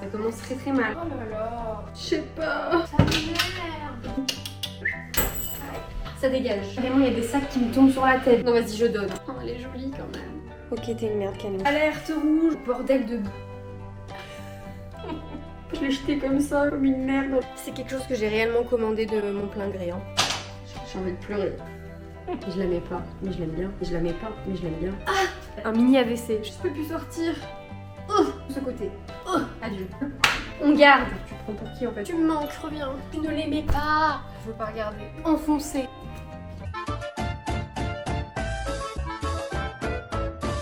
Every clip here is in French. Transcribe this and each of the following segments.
Ça commence très mal. Oh là là. Je sais pas. Ça m'énerve. Ça dégage. Vraiment, il y a des sacs qui me tombent sur la tête. Non, vas-y, je donne. Oh, elle est jolie quand même. Ok, t'es une merde, Camille. Alerte rouge. Bordel de... Je l'ai jeté comme ça, comme une merde. C'est quelque chose que j'ai réellement commandé de mon plein gré. Hein. J'ai envie de pleurer. Je la mets pas, mais je l'aime bien. Je la mets pas, mais je l'aime bien. Ah, un mini AVC. Je peux plus sortir. Oh, de ce côté. Oh, adieu. On garde. Tu prends pour qui en fait? Tu me manques, reviens. Tu ne l'aimais pas. Je veux pas regarder. Enfoncé.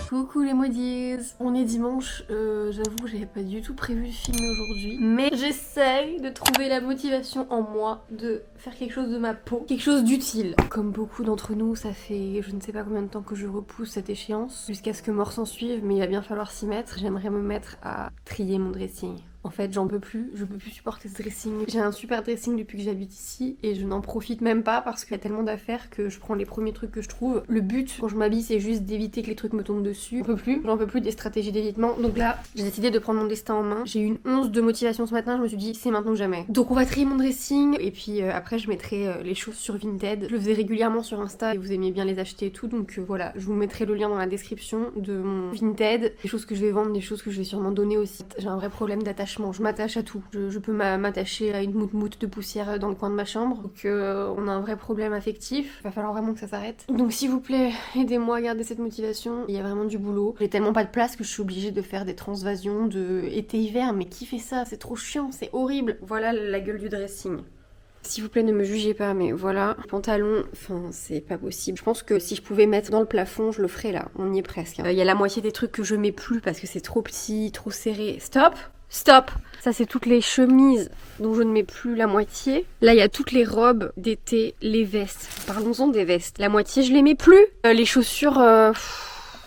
Coucou les maudits. On est dimanche, j'avoue que j'avais pas du tout prévu de filmer aujourd'hui. Mais j'essaye de trouver la motivation en moi de faire quelque chose de ma peau. Quelque chose d'utile. Comme beaucoup d'entre nous, ça fait je ne sais pas combien de temps que je repousse cette échéance. Jusqu'à ce que mort s'en suive, mais il va bien falloir s'y mettre. J'aimerais me mettre à trier mon dressing. En fait, j'en peux plus, je peux plus supporter ce dressing. J'ai un super dressing depuis que j'habite ici et je n'en profite même pas parce qu'il y a tellement d'affaires que je prends les premiers trucs que je trouve. Le but quand je m'habille, c'est juste d'éviter que les trucs me tombent dessus. J'en peux plus des stratégies d'évitement. Donc là, j'ai décidé de prendre mon destin en main. J'ai eu une once de motivation ce matin, je me suis dit c'est maintenant ou jamais. Donc on va trier mon dressing et puis après je mettrai les choses sur Vinted. Je le faisais régulièrement sur Insta et vous aimiez bien les acheter et tout. Donc voilà, je vous mettrai le lien dans la description de mon Vinted. Les choses que je vais vendre, des choses que je vais sûrement donner aussi. J'ai un vrai problème d'attachement. Je m'attache à tout. Je peux m'attacher à une moute de poussière dans le coin de ma chambre. Donc on a un vrai problème affectif. Il va falloir vraiment que ça s'arrête. Donc s'il vous plaît, aidez-moi à garder cette motivation. Il y a vraiment du boulot. J'ai tellement pas de place que je suis obligée de faire des transvasions de été-hiver. Mais qui fait ça? C'est trop chiant, c'est horrible. Voilà la gueule du dressing. S'il vous plaît, ne me jugez pas, mais voilà, pantalon, enfin, c'est pas possible. Je pense que si je pouvais mettre dans le plafond, je le ferais là. On y est presque. Il y a la moitié des trucs que je mets plus parce que c'est trop petit, trop serré. Stop! Stop! Ça, c'est toutes les chemises dont je ne mets plus la moitié. Là, il y a toutes les robes d'été, les vestes. Parlons-en des vestes. La moitié, je les mets plus. Les chaussures...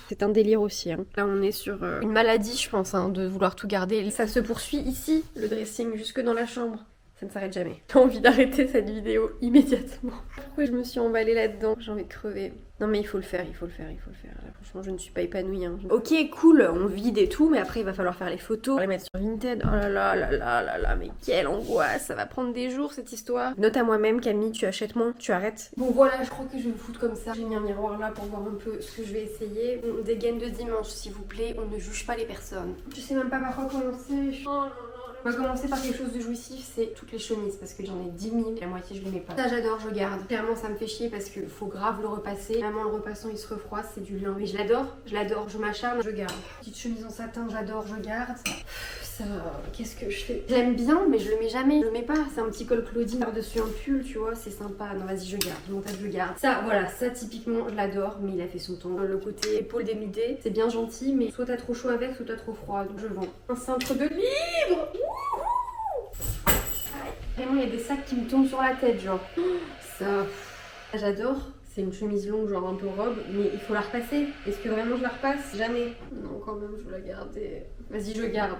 C'est un délire aussi. Hein. Là, on est sur une maladie, je pense, hein, de vouloir tout garder. Ça se poursuit ici, le dressing, jusque dans la chambre. Ça ne s'arrête jamais. J'ai envie d'arrêter cette vidéo immédiatement. Pourquoi je me suis emballée là-dedans? J'ai envie de crever. Non mais il faut le faire, il faut le faire, il faut le faire. Là, franchement, je ne suis pas épanouie. Hein. Ok, cool, on vide et tout, mais après, il va falloir faire les photos, les mettre sur Vinted. Oh là là là là là là, mais quelle angoisse. Ça va prendre des jours, cette histoire. Note à moi-même, Camille, tu achètes moins, tu arrêtes. Bon voilà, je crois que je vais me foutre comme ça. J'ai mis un miroir là pour voir un peu ce que je vais essayer. On dégaine de dimanche, s'il vous plaît. On ne juge pas les personnes. Je sais même pas par quoi commencer. Oh là là. On va commencer par quelque chose de jouissif, c'est toutes les chemises parce que j'en ai 10 000, la moitié je les mets pas. Ça j'adore, je garde. Clairement ça me fait chier parce qu'il faut grave le repasser. Vraiment le repassant il se refroisse, c'est du lin. Mais je l'adore, je m'acharne, je garde. Petite chemise en satin, j'adore, je garde. Ça, qu'est-ce que je fais? Je l'aime bien mais je le mets jamais. Je le mets pas, c'est un petit col Claudine par-dessus un pull, tu vois, c'est sympa. Non vas-y je garde, montage je garde. Ça voilà, ça typiquement je l'adore mais il a fait son temps. Le côté épaule dénudée, c'est bien gentil mais soit t'as trop chaud avec, soit t'as trop froid. Donc je vends. Un cintre de livres. Vraiment, il y a des sacs qui me tombent sur la tête, genre. Ça, j'adore. C'est une chemise longue, genre un peu robe, mais il faut la repasser. Est-ce que vraiment je la repasse? Jamais. Non, quand même, je veux la garder. Vas-y, je garde.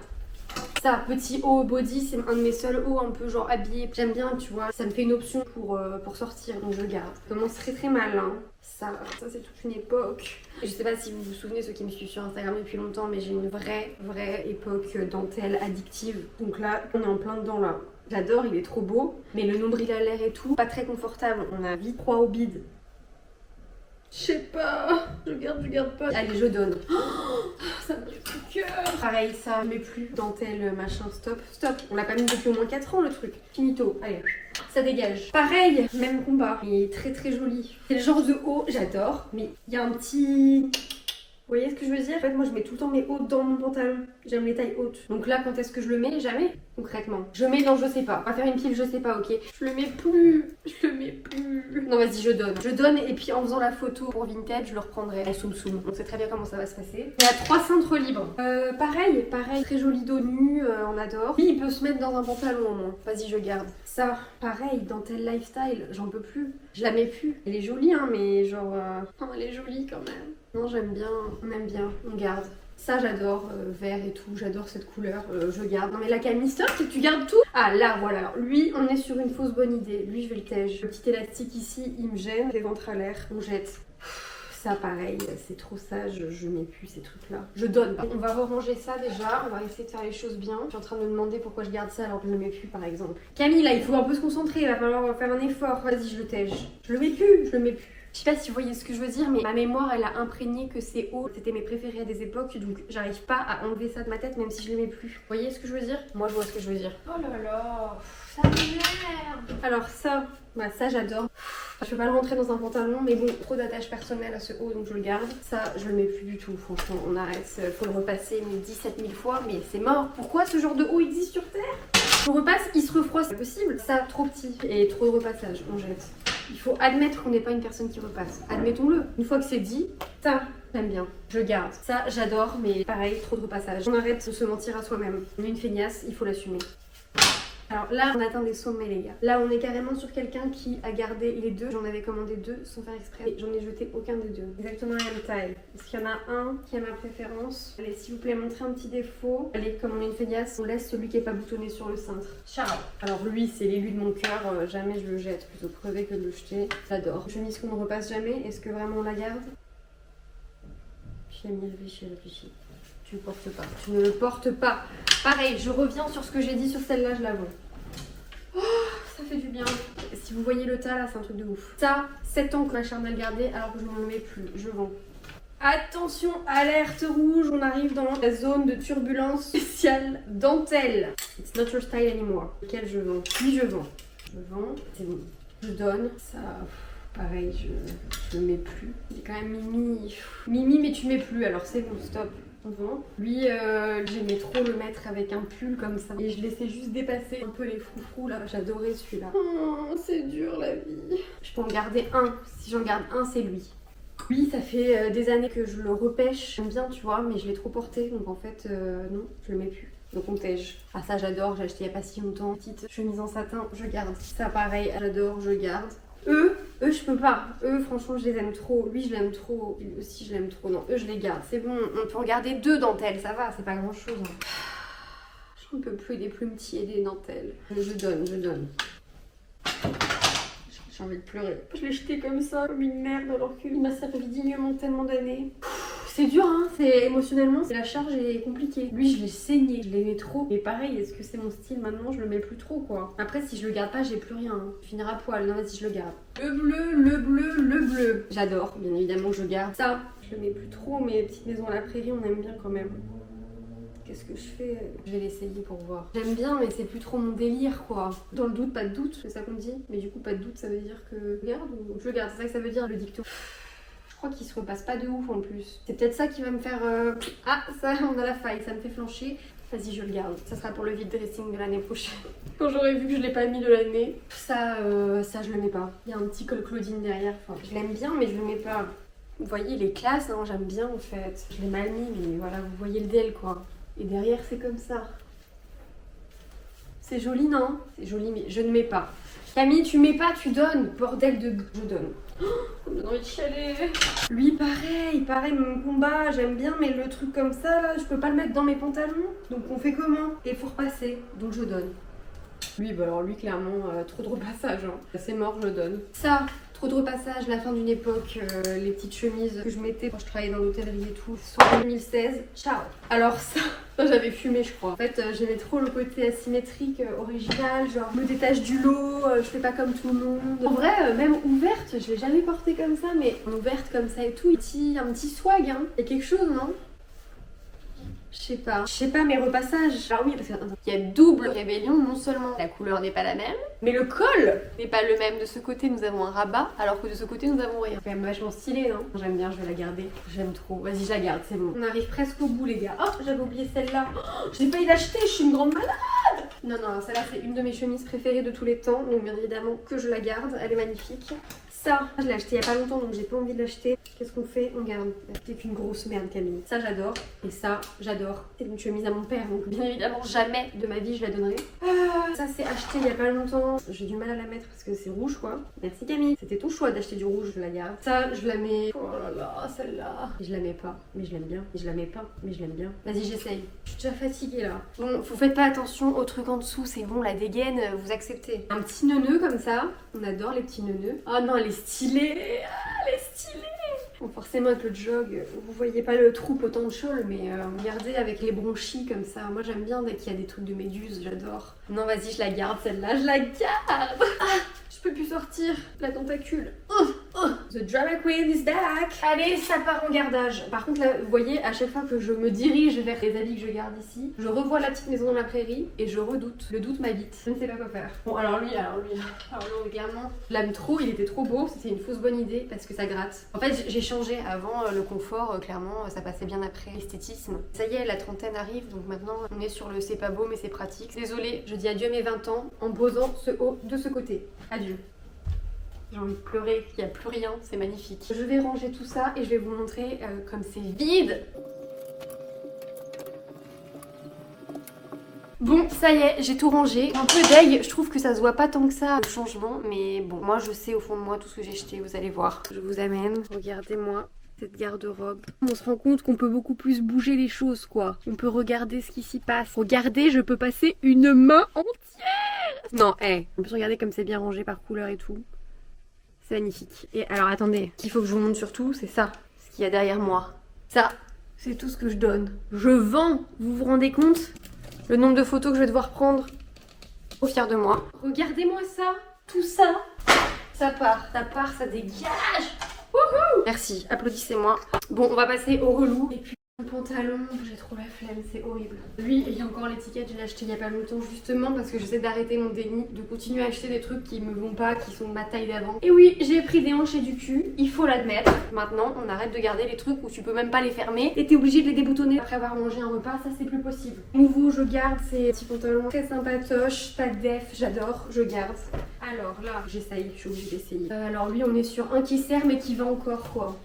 Ça, petit haut body, c'est un de mes seuls hauts un peu genre habillé. J'aime bien, tu vois. Ça me fait une option pour sortir, donc je garde. Ça commence très mal, hein. Ça c'est toute une époque. Je sais pas si vous vous souvenez, ceux qui me suivent sur Instagram depuis longtemps, mais j'ai une vraie époque dentelle addictive. Donc là, on est en plein dedans là. J'adore, il est trop beau, mais le nombril à l'air et tout, pas très confortable. On a vite froid au bide. Je sais pas, je garde pas. Allez, je donne. Oh, ça me fait le cœur. Pareil, ça, je mets plus dentelle, machin, stop. On l'a pas mis depuis au moins 4 ans le truc. Finito, allez. Ça dégage. Pareil, même combat. Il est très joli. C'est le genre de haut, j'adore, mais il y a un petit... Vous voyez ce que je veux dire? En fait, moi, je mets tout le temps mes hauts dans mon pantalon. J'aime les tailles hautes. Donc là, quand est-ce que je le mets? Jamais, concrètement. Je mets dans je sais pas. On va faire une pile je sais pas, ok? Je le mets plus. Non, vas-y, je donne. Je donne et puis en faisant la photo pour Vinted, je le reprendrai. Soum. On sait très bien comment ça va se passer. Il y a 3 cintres libres. Pareil. Très joli dos nu, on adore. Lui, il peut se mettre dans un pantalon au moins. Vas-y, je garde. Ça, pareil, dentelle lifestyle, j'en peux plus. Je la mets plus. Elle est jolie, hein, mais genre... Oh, elle est jolie quand même. Non, j'aime bien, on aime bien, on garde. Ça, j'adore, vert et tout, j'adore cette couleur, je garde. Non mais la Camille, stop, c'est que tu gardes tout. Ah là, voilà, alors, lui, on est sur une fausse bonne idée. Lui, je vais le tège. Le petit élastique ici, il me gêne. Les ventres à l'air, on jette. Ça pareil, c'est trop sage, je mets plus ces trucs-là. Je donne pas. On va ranger ça déjà, on va essayer de faire les choses bien. Je suis en train de me demander pourquoi je garde ça alors que je le mets plus par exemple. Camille là, il faut un peu se concentrer, il va falloir faire un effort. Vas-y, je le tège. Je le mets plus, je le mets plus. Je sais pas si vous voyez ce que je veux dire, mais ma mémoire elle a imprégné que c'est haut. C'était mes préférés à des époques, donc j'arrive pas à enlever ça de ma tête même si je les mets plus. Vous voyez ce que je veux dire? Moi je vois ce que je veux dire. Oh là là, ça m'énerve. Alors ça, bah ça j'adore. Je peux pas le rentrer dans un pantalon, mais bon, trop d'attache personnelle à ce haut, donc je le garde. Ça, je le mets plus du tout, franchement, on arrête. Faut le repasser 17 000 fois, mais c'est mort. Pourquoi ce genre de haut existe sur Terre? Je le repasse, il se refroisse, c'est possible. Ça, trop petit et trop de repassage, on jette. Il faut admettre qu'on n'est pas une personne qui repasse. Admettons-le. Une fois que c'est dit, ça, j'aime bien. Je garde. Ça, j'adore, mais pareil, trop de repassage. On arrête de se mentir à soi-même. On est une feignasse, il faut l'assumer. Alors là, on atteint des sommets, les gars. Là, on est carrément sur quelqu'un qui a gardé les deux. J'en avais commandé deux sans faire exprès. Et j'en ai jeté aucun des deux. Exactement la même taille. Est-ce qu'il y en a un qui a ma préférence? Allez, s'il vous plaît, montrez un petit défaut. Allez, comme on est une feignasse, on laisse celui qui est pas boutonné sur le cintre. Ciao. Alors lui, c'est l'élu de mon cœur. Jamais je le jette. Plutôt crever que de le jeter. J'adore. Une chemise qu'on ne repasse jamais. Est-ce que vraiment on la garde? J'ai mis réfléchi. Tu le portes pas. Tu ne le portes pas. Pareil, je reviens sur ce que j'ai dit sur celle-là, je l'avoue. Oh, ça fait du bien. Si vous voyez le tas là, c'est un truc de ouf. Ça, 7 ans que ma charnelle gardée alors que je ne le mets plus. Je vends. Attention, alerte rouge, on arrive dans la zone de turbulence spéciale dentelle. It's not your style anymore. Lequel je vends? Lui, je vends. Je vends, c'est bon. Je donne. Ça, pareil, je le mets plus. Il est quand même Mimi. Mimi, mais tu mets plus, alors c'est bon, stop. Lui, j'aimais trop le mettre avec un pull comme ça. Et je laissais juste dépasser un peu les froufrous là. J'adorais celui-là. Oh, c'est dur la vie. Je peux en garder un. Si j'en garde un, c'est lui. Lui, ça fait des années que je le repêche. J'aime bien, tu vois, mais je l'ai trop porté. Donc en fait, non, je le mets plus. Donc on tège. Ah ça, j'adore. J'ai acheté il n'y a pas si longtemps. Petite chemise en satin, je garde. Ça, pareil, j'adore, je garde. Eux, je peux pas. Eux, franchement, je les aime trop. Lui, je l'aime trop. Lui aussi, je l'aime trop. Non, eux, je les garde. C'est bon, on peut en garder 2 dentelles. Ça va, c'est pas grand chose. Hein. J'en peux plus des plumetis et des dentelles. Je donne. J'ai envie de pleurer. Je l'ai jeté comme ça, comme une merde, alors qu'il m'a servi dignement tellement d'années. C'est dur, hein, c'est émotionnellement, la charge est compliquée. Lui, je l'ai saigné, je l'aimais trop. Et pareil, est-ce que c'est mon style maintenant? Je le mets plus trop, quoi. Après, si je le garde pas, j'ai plus rien. Hein. Je finirai à poil. Non, vas-y, je le garde. Le bleu. J'adore, bien évidemment, je garde. Ça, je le mets plus trop, mais petite maison à la prairie, on aime bien quand même. Qu'est-ce que je fais? Je vais l'essayer pour voir. J'aime bien, mais c'est plus trop mon délire, quoi. Dans le doute, pas de doute, c'est ça qu'on dit. Mais du coup, pas de doute, ça veut dire que je garde ou je garde. C'est ça que ça veut dire, le dicton. Je crois qu'il se repasse pas de ouf en plus. C'est peut-être ça qui va me faire... Ah, ça, on a la faille, ça me fait flancher. Vas-y, je le garde. Ça sera pour le vide dressing de l'année prochaine. Quand j'aurai vu que je l'ai pas mis de l'année. Ça, je le mets pas. Il y a un petit col Claudine derrière. Enfin, je l'aime bien, mais je le mets pas. Vous voyez, il est classe, hein, j'aime bien en fait. Je l'ai mal mis, mais voilà, vous voyez le DL quoi. Et derrière, c'est comme ça. C'est joli, non? C'est joli, mais je ne mets pas. Camille, tu mets pas, tu donnes. Bordel de... Je donne. Oh, on me donne envie de chialer. Lui, pareil, mon combat, j'aime bien, mais le truc comme ça, là, je peux pas le mettre dans mes pantalons. Donc on fait comment? Et faut repasser, donc je donne. Lui, bah alors lui, clairement, trop de repassage. Hein. C'est mort, je donne. Ça, trop de repassage, la fin d'une époque, les petites chemises que je mettais quand je travaillais dans l'hôtellerie et tout, soit 2016. Ciao. Alors ça j'avais fumé, je crois. En fait, j'aimais trop le côté asymétrique, original, genre me détache du lot, je fais pas comme tout le monde. En vrai, même ouverte, je l'ai jamais portée comme ça, mais ouverte comme ça et tout, un petit swag, hein. Il y a quelque chose, non? Je sais pas, mes repassages. Alors oui, parce qu'il y a double rébellion, non seulement la couleur n'est pas la même, mais le col n'est pas le même. De ce côté, nous avons un rabat, alors que de ce côté, nous avons rien. C'est quand même vachement stylé, non? J'aime bien, je vais la garder. J'aime trop. Vas-y, je la garde, c'est bon. On arrive presque au bout, les gars. Oh, j'avais oublié celle-là. Oh, je l'ai pas eu d'acheter, je suis une grande malade. Non, celle-là, c'est une de mes chemises préférées de tous les temps, donc bien évidemment que je la garde. Elle est magnifique. Ça, je l'ai acheté il y a pas longtemps, donc j'ai pas envie de l'acheter. Qu'est-ce qu'on fait? On garde. C'est qu'une grosse merde, Camille. Ça, j'adore. Et ça, j'adore. C'est une chemise à mon père, donc bien évidemment, jamais de ma vie je la donnerai. Ça, c'est acheté il y a pas longtemps. J'ai du mal à la mettre parce que c'est rouge, quoi. Merci, Camille. C'était ton choix d'acheter du rouge, je la garde. Ça, je la mets. Oh là là, celle-là. Et je la mets pas, mais je l'aime bien. Et je la mets pas, mais je l'aime bien. Vas-y, j'essaye. Je suis déjà fatiguée, là. Bon, vous faites pas attention au truc en dessous, c'est bon, la dégaine, vous acceptez. Un petit neuneu comme ça. On adore les petits neuneux. Oh non, elle est stylée. Ah, elle est stylée. Bon, forcément avec le jog, vous voyez pas le trou potential, mais regardez avec les bronchis comme ça. Moi j'aime bien dès qu'il y a des trucs de méduse, j'adore. Non vas-y, je la garde celle-là, je la garde. Je peux plus sortir, la tentacule. The drama queen is back. Allez, ça part en gardage. Par contre là, vous voyez, à chaque fois que je me dirige vers les habits que je garde ici, je revois la petite maison dans la prairie et je redoute. Le doute m'habite. Je ne sais pas quoi faire. Bon, alors lui, non, clairement, je l'aime trop, il était trop beau. C'était une fausse bonne idée parce que ça gratte. En fait, j'ai changé avant le confort, clairement, ça passait bien après l'esthétisme. Ça y est, la trentaine arrive, donc maintenant on est sur le c'est pas beau mais c'est pratique. Désolée, je dis adieu à mes 20 ans en posant ce haut de ce côté. Adieu. J'ai envie de pleurer, il n'y a plus rien, c'est magnifique. Je vais ranger tout ça et je vais vous montrer comme c'est vide. Bon, ça y est, j'ai tout rangé. Un peu deg, je trouve que ça se voit pas tant que ça le changement, mais bon, moi je sais au fond de moi tout ce que j'ai jeté, vous allez voir. Je vous amène, regardez-moi cette garde-robe. On se rend compte qu'on peut beaucoup plus bouger les choses, quoi. On peut regarder ce qui s'y passe. Regardez, je peux passer une main entière. Non, on peut regarder comme c'est bien rangé par couleur et tout. C'est magnifique. Et alors attendez, ce qu'il faut que je vous montre surtout, c'est ça, ce qu'il y a derrière moi. Ça, c'est tout ce que je donne. Je vends, vous vous rendez compte? Le nombre de photos que je vais devoir prendre. Trop fière de moi. Regardez-moi ça, tout ça. Ça part, ça dégage. Wouhou! Merci, applaudissez-moi. Bon, on va passer au relou. Et puis mon pantalon, j'ai trop la flemme, c'est horrible. Lui, il y a encore l'étiquette, je l'ai acheté il y a pas longtemps justement parce que j'essaie d'arrêter mon déni, de continuer à acheter des trucs qui me vont pas, qui sont de ma taille d'avant. Et oui, j'ai pris des hanches et du cul, il faut l'admettre. Maintenant, on arrête de garder les trucs où tu peux même pas les fermer et t'es obligé de les déboutonner après avoir mangé un repas, ça c'est plus possible. Nouveau, je garde ces petits pantalons très sympatoches, pas de def, j'adore, je garde. Alors là, j'essaye, je suis obligée d'essayer. Alors lui, on est sur un qui sert mais qui va encore quoi.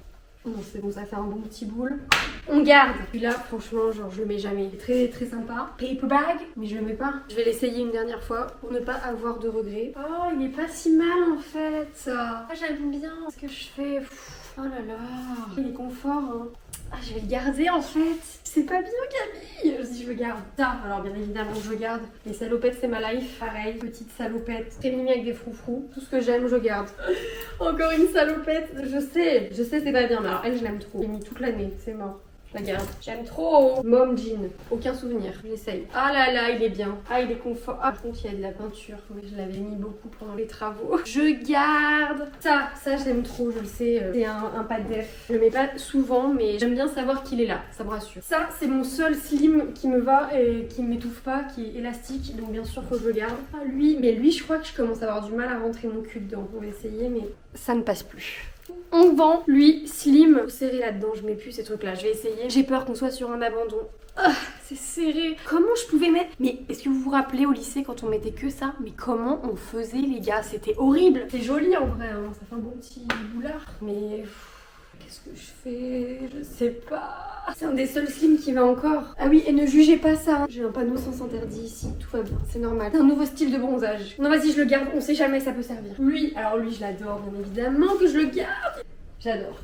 Non, c'est bon, ça fait un bon petit boule. On garde. Celui-là, franchement, genre, je le mets jamais. Très, très sympa. Paper bag, mais je le mets pas. Je vais l'essayer une dernière fois pour ne pas avoir de regrets. Oh, il est pas si mal en fait. Ah, j'aime bien ce que je fais. Oh là là. Il est confort, hein. Ah, je vais le garder en fait. C'est pas bien, Camille. Si je le garde. Ça, alors bien évidemment, je garde. Les salopettes, c'est ma life. Pareil, petite salopette. Très mimi avec des froufrous. Tout ce que j'aime, je garde. Encore une salopette. Je sais, c'est pas bien. Mais alors, elle, je l'aime trop. J'ai mis toute l'année. C'est mort. Je la garde. J'aime trop. Mom jean. Aucun souvenir. J'essaye. Ah là là, il est bien. Ah, il est confort. Ah, par contre, il y a de la peinture. Mais je l'avais mis beaucoup pendant les travaux. Je garde. Ça, j'aime trop. Je le sais. C'est un pas de def. Je le mets pas souvent, mais j'aime bien savoir qu'il est là. Ça me rassure. Ça, c'est mon seul slim qui me va et qui ne m'étouffe pas, qui est élastique. Donc, bien sûr, faut que je le garde. Ah, lui. Mais lui, je crois que je commence à avoir du mal à rentrer mon cul dedans. On va essayer, mais ça ne passe plus. On vend, lui, slim, serré là-dedans, je mets plus ces trucs-là, je vais essayer. J'ai peur qu'on soit sur un abandon. Ah, c'est serré. Comment je pouvais mettre... Mais est-ce que vous vous rappelez au lycée quand on mettait que ça? Mais comment on faisait les gars? C'était horrible. C'est joli en vrai, hein. Ça fait un bon petit boulard. Mais... qu'est-ce que je fais? Je sais pas. C'est un des seuls slims qui va encore. Ah oui, et ne jugez pas ça. J'ai un panneau sens interdit ici. Tout va bien, c'est normal. C'est un nouveau style de bronzage. Non, vas-y, je le garde. On sait jamais, ça peut servir. Lui, alors lui, je l'adore, bien évidemment que je le garde. J'adore.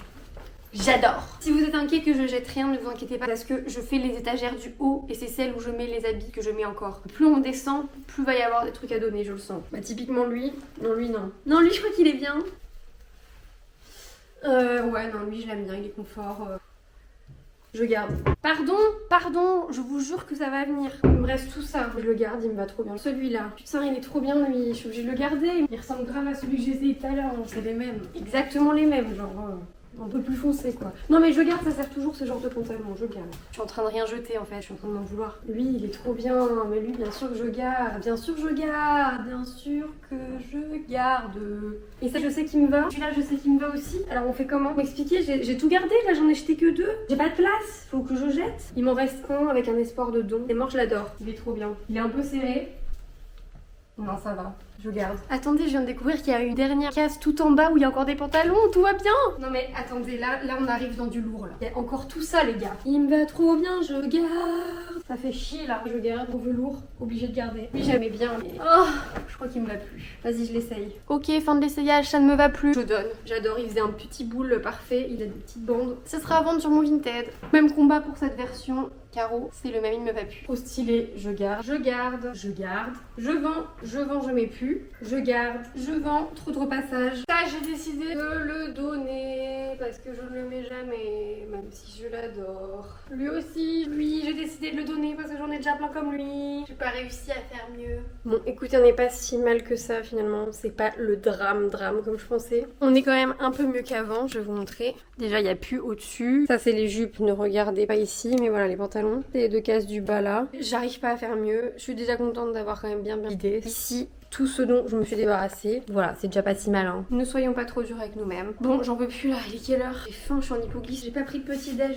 J'adore. Si vous êtes inquiet que je jette rien, ne vous inquiétez pas parce que je fais les étagères du haut et c'est celle où je mets les habits que je mets encore. Plus on descend, plus va y avoir des trucs à donner, je le sens. Bah typiquement lui. Non, lui non. Non, lui je crois qu'il est bien. Ouais, non, lui je l'aime bien, il est confort. Je garde. Pardon, je vous jure que ça va venir. Il me reste tout ça. Je le garde, il me va trop bien. Celui-là, putain, il est trop bien lui. Je suis obligée de le garder. Il ressemble grave à celui que j'ai essayé tout à l'heure. C'est les mêmes. Exactement les mêmes, genre un peu plus foncé quoi. Non mais je garde, ça sert toujours ce genre de pantalon, je garde. Je suis en train de rien jeter en fait, je suis en train de m'en vouloir. Lui il est trop bien, mais lui bien sûr que je garde, bien sûr que je garde. Et ça je sais qu'il me va, celui-là je sais qu'il me va aussi. Alors on fait comment? M'expliquer, j'ai tout gardé, là j'en ai jeté que 2. J'ai pas de place, faut que je jette. Il m'en reste un avec un espoir de don. C'est mort, je l'adore, il est trop bien. Il est un peu serré. Non ça va. Je garde. Attendez, je viens de découvrir qu'il y a une dernière case tout en bas où il y a encore des pantalons, tout va bien. Non mais attendez, là on arrive dans du lourd là. Il y a encore tout ça les gars. Il me va trop bien, je garde. Ça fait chier là, je garde. Au velours, obligé de garder. Lui j'aimais bien mais... Oh, je crois qu'il me va plus. Vas-y, je l'essaye. Ok, fin de l'essayage, ça ne me va plus. Je donne. J'adore, il faisait un petit boule parfait, il a des petites bandes. Ça sera à vendre sur mon Vinted. Même combat pour cette version. Caro, c'est le mamie ne me va plus. Trop stylé, je garde, je garde, je garde. Je vends, je mets plus. Je garde, je vends, trop de repassage. Ça, j'ai décidé de le donner parce que je ne le mets jamais, même si je l'adore. Lui aussi, lui, j'ai décidé de le donner parce que j'en ai déjà plein comme lui. J'ai pas réussi à faire mieux. Bon, écoutez, on n'est pas si mal que ça finalement. C'est pas le drame comme je pensais. On est quand même un peu mieux qu'avant, je vais vous montrer. Déjà, il n'y a plus au-dessus. Ça, c'est les jupes, ne regardez pas ici, mais voilà les pantalons. C'est les deux cases du bas là. J'arrive pas à faire mieux. Je suis déjà contente d'avoir quand même bien idée. Ici, tout ce dont je me suis débarrassée. Voilà, c'est déjà pas si mal. Hein. Ne soyons pas trop durs avec nous-mêmes. Bon, j'en peux plus là. Il est quelle heure? J'ai faim, je suis en hypoglycémie. J'ai pas pris de petit déj.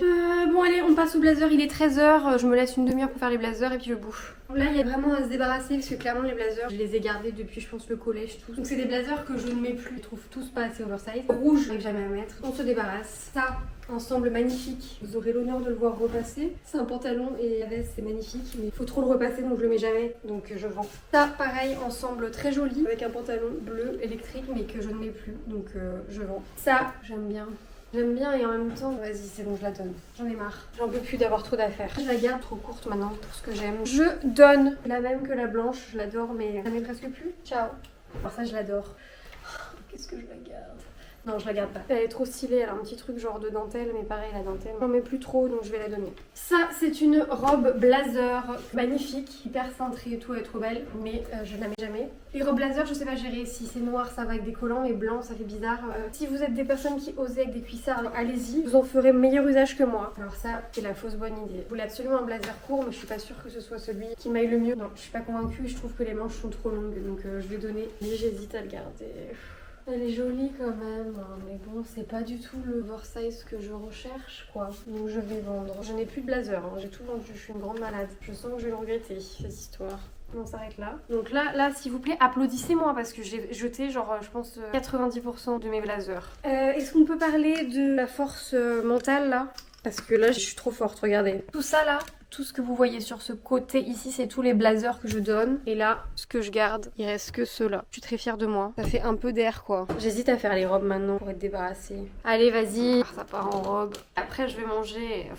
Bon, allez, on passe au blazer. Il est 13h. Je me laisse une demi-heure pour faire les blazers et puis je bouffe. Là, il y a vraiment à se débarrasser parce que clairement, les blazers, je les ai gardés depuis, je pense, le collège, tous. Donc, c'est des blazers que je ne mets plus. Je trouve tous pas assez oversize. Rouge, je n'arrive jamais à mettre. On se débarrasse. Ça, ensemble magnifique. Vous aurez l'honneur de le voir repasser. C'est un pantalon et la veste, c'est magnifique. Mais il faut trop le repasser, donc je le mets jamais. Donc, je vends. Ça, pareil, ensemble très joli. Avec un pantalon bleu électrique, mais que je ne mets plus. Donc, je vends. Ça, j'aime bien. J'aime bien et en même temps, vas-y c'est bon, je la donne. J'en ai marre. J'en peux plus d'avoir trop d'affaires. Je la garde trop courte maintenant pour ce que j'aime. Je donne la même que la blanche, je l'adore mais j'en ai presque plus. Ciao. Alors ça je l'adore. Qu'est-ce que je la garde? Non, je la garde pas. Elle est trop stylée, elle a un petit truc genre de dentelle, mais pareil, la dentelle, j'en mets plus trop, donc je vais la donner. Ça, c'est une robe blazer magnifique, hyper cintrée et tout, elle est trop belle, mais je la mets jamais. Les robes blazer, je sais pas gérer. Si c'est noir, ça va avec des collants, mais blanc, ça fait bizarre. Si vous êtes des personnes qui osent avec des cuissards, allez-y, vous en ferez meilleur usage que moi. Alors ça, c'est la fausse bonne idée. Je voulais absolument un blazer court, mais je suis pas sûre que ce soit celui qui m'aille le mieux. Non, je suis pas convaincue, je trouve que les manches sont trop longues, donc je vais donner. Mais j'hésite à le garder. Elle est jolie quand même, mais bon, c'est pas du tout le oversize que je recherche, quoi. Donc je vais vendre. Je n'ai plus de blazer, hein. J'ai tout vendu, je suis une grande malade. Je sens que je vais le regretter, cette histoire. On s'arrête là. Donc là, s'il vous plaît, applaudissez-moi parce que j'ai jeté, genre, je pense, 90% de mes blazers. Est-ce qu'on peut parler de la force mentale, là? Parce que là, je suis trop forte, regardez. Tout ça, là, tout ce que vous voyez sur ce côté ici, c'est tous les blazers que je donne. Et là, ce que je garde, il reste que ceux-là. Je suis très fière de moi. Ça fait un peu d'air, quoi. J'hésite à faire les robes maintenant pour être débarrassée. Allez, vas-y. Ça part en robe. Après, je vais manger.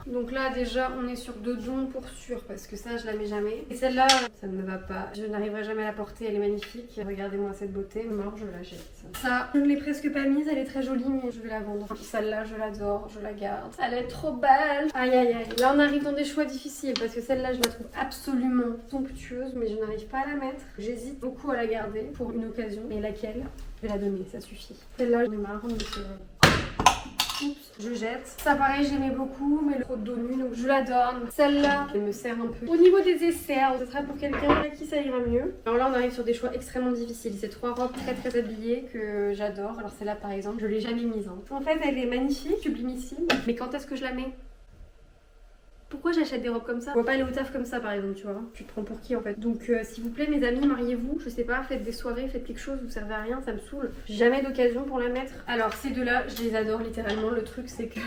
Donc là déjà on est sur 2 dons pour sûr parce que ça je la mets jamais. Et celle-là ça ne me va pas. Je n'arriverai jamais à la porter, elle est magnifique. Regardez-moi cette beauté. Mort, je la jette. Ça je ne l'ai presque pas mise, elle est très jolie mais je vais la vendre. Celle-là je l'adore, je la garde. Elle est trop belle. Aïe aïe aïe. Là on arrive dans des choix difficiles parce que celle-là je la trouve absolument somptueuse mais je n'arrive pas à la mettre. J'hésite beaucoup à la garder pour une occasion. Mais laquelle? Je vais la donner, ça suffit. Celle-là j'en ai marre de me tirer. Oups, je jette. Ça pareil, j'aimais beaucoup, mais le trop de dos nu, donc je la donne. Celle-là, elle me sert un peu. Au niveau des aisselles, ce sera pour quelqu'un à qui ça ira mieux. Alors là, on arrive sur des choix extrêmement difficiles. C'est 3 robes très habillées que j'adore. Alors celle-là, par exemple, je l'ai jamais mise. Hein. En fait, elle est magnifique, sublimissime. Mais quand est-ce que je la mets? Pourquoi j'achète des robes comme ça? On va pas aller au taf comme ça par exemple, tu vois. Tu te prends pour qui en fait? Donc s'il vous plaît mes amis, mariez-vous, je sais pas, faites des soirées, faites quelque chose, vous servez à rien, ça me saoule. J'ai jamais d'occasion pour la mettre. Alors ces deux-là, je les adore littéralement. Le truc c'est que...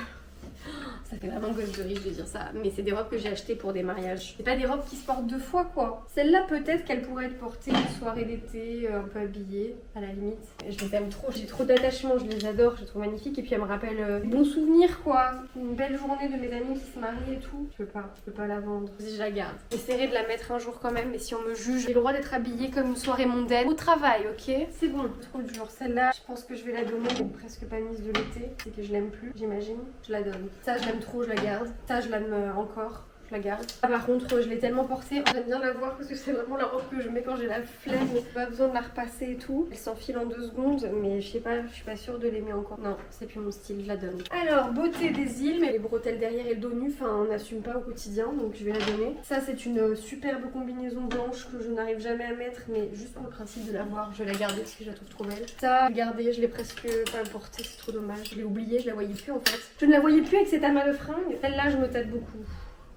Ça fait vraiment gosse de riche de dire ça, mais c'est des robes que j'ai achetées pour des mariages. C'est pas des robes qui se portent 2 fois quoi. Celle-là peut-être qu'elle pourrait être portée une soirée d'été, un peu habillée, à la limite. Je les aime trop, j'ai trop d'attachement, je les adore, je les trouve magnifiques et puis elle me rappelle des bons souvenirs quoi. Une belle journée de mes amis qui se marient et tout. Je peux pas la vendre. Si je la garde. J'essaierai de la mettre un jour quand même, mais si on me juge, j'ai le droit d'être habillée comme une soirée mondaine au travail, ok? C'est bon, trop dur. Celle-là, je pense que je vais la donner, elle est presque pas mise de l'été, c'est que je l'aime plus, j'imagine. Je la donne. Ça, je l'aime trop, je la garde. Ça, je l'aime encore. Je la garde. Ah, par contre, je l'ai tellement portée. J'aime bien la voir parce que c'est vraiment la robe que je mets quand j'ai la flemme. Pas besoin de la repasser et tout. Elle s'enfile en 2 secondes, mais je sais pas, je suis pas sûre de l'aimer encore. Non, c'est plus mon style, je la donne. Alors, beauté des îles, mais les bretelles derrière et le dos nu, enfin, on n'assume pas au quotidien, donc je vais la donner. Ça, c'est une superbe combinaison blanche que je n'arrive jamais à mettre, mais juste pour le principe de la voir, je vais la garder parce que je la trouve trop belle. Ça, regardez, je l'ai presque pas portée, c'est trop dommage. Je l'ai oubliée, je la voyais plus en fait. Je ne la voyais plus avec cet amas de fringues. Celle-là, je me tâte beaucoup.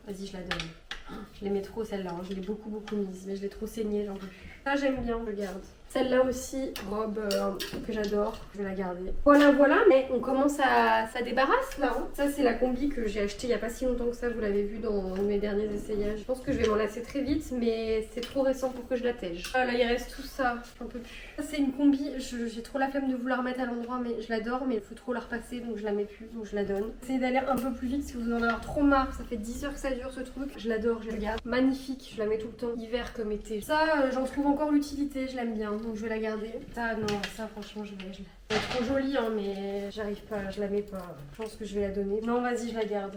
Vas-y, je la donne. Je l'aimais trop celle-là, hein. Je l'ai beaucoup mise, mais je l'ai trop saignée, j'en peux plus. Ça, j'aime bien, je le garde. Celle-là aussi, robe que j'adore, je vais la garder. Voilà, mais on commence à... ça débarrasse là. Hein. Ça c'est la combi que j'ai achetée il n'y a pas si longtemps que ça, vous l'avez vu dans mes derniers essayages. Je pense que je vais m'en lasser très vite, mais c'est trop récent pour que je la tège. Là il reste tout ça, j'en peux plus. Ça c'est une combi, j'ai trop la flemme de vous la remettre à l'endroit, mais je l'adore, mais il faut trop la repasser, donc je la mets plus, donc je la donne. Essayez d'aller un peu plus vite si vous en avez trop marre, ça fait 10 heures que ça dure ce truc. Je l'adore, je la garde. Magnifique, je la mets tout le temps, hiver comme été. Ça, j'en trouve encore l'utilité, je l'aime bien. Donc je vais la garder. Ça non, ça franchement elle est trop jolie hein, mais j'arrive pas, je la mets pas. Je pense que je vais la donner. Non vas-y je la garde.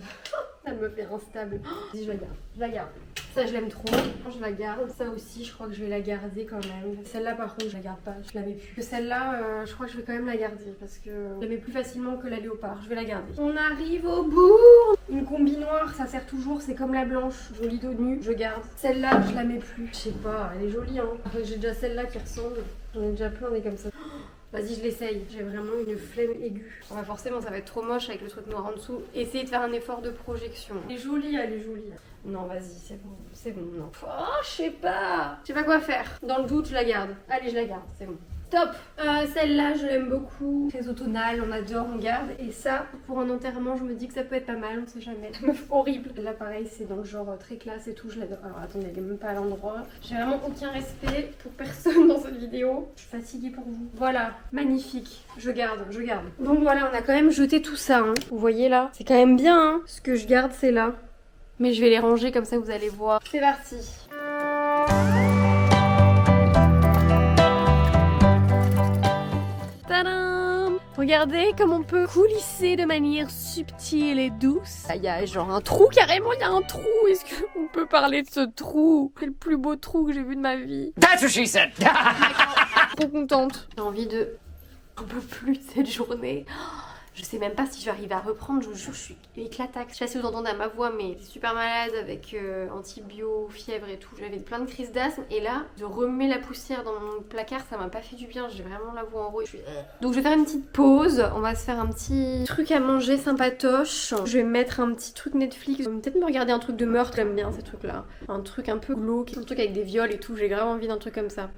Elle me fait instable. Vas-y je la garde. Ça je l'aime trop, je la garde. Ça aussi je crois que je vais la garder quand même. Celle-là par contre je la garde pas, je la mets plus. Celle-là je crois que je vais quand même la garder parce que je la mets plus facilement que la léopard. Je vais la garder. On arrive au bout. Une combi noire ça sert toujours, c'est comme la blanche. Jolie dos nu, je garde. Celle-là je la mets plus. Je sais pas, elle est jolie hein. Après j'ai déjà celle-là qui ressemble. J'en ai déjà plein des comme ça. Vas-y, je l'essaye. J'ai vraiment une flemme aiguë. Bon, bah forcément, ça va être trop moche avec le truc noir en dessous. Essayez de faire un effort de projection. Elle est jolie, elle est jolie. Non, vas-y, c'est bon, non. Oh, je sais pas quoi faire. Dans le doute, je la garde. Allez, je la garde, c'est bon. Top. Celle-là, je l'aime beaucoup. Très automnale, on adore, on garde. Et ça, pour un enterrement, je me dis que ça peut être pas mal, on sait jamais. Horrible. Là, pareil, c'est dans le genre très classe et tout, je l'adore. Alors, attendez, elle est même pas à l'endroit. J'ai vraiment aucun respect pour personne dans cette vidéo. Je suis fatiguée pour vous. Voilà, magnifique. Je garde. Donc voilà, on a quand même jeté tout ça. Hein. Vous voyez là, c'est quand même bien. Hein. Ce que je garde, c'est là. Mais je vais les ranger comme ça, vous allez voir. C'est parti. Tadam! Regardez comme on peut coulisser de manière subtile et douce. Il y a genre un trou, carrément il y a un trou. Est-ce qu'on peut parler de ce trou? C'est le plus beau trou que j'ai vu de ma vie. That's what she said. Trop contente. J'ai envie de... un peu plus de cette journée. Je sais même pas si je vais arriver à reprendre, je vous jure, je suis éclataxe. Je sais pas si vous entendez à ma voix, mais j'étais super malade avec antibio, fièvre et tout. J'avais plein de crises d'asthme et là, de remettre la poussière dans mon placard, ça m'a pas fait du bien. J'ai vraiment la voix en rouille. Donc je vais faire une petite pause. On va se faire un petit truc à manger sympatoche. Je vais mettre un petit truc Netflix. Je vais peut-être me regarder un truc de meurtre. J'aime bien ces trucs-là. Un truc un peu glauque, un truc avec des viols et tout. J'ai grave envie d'un truc comme ça.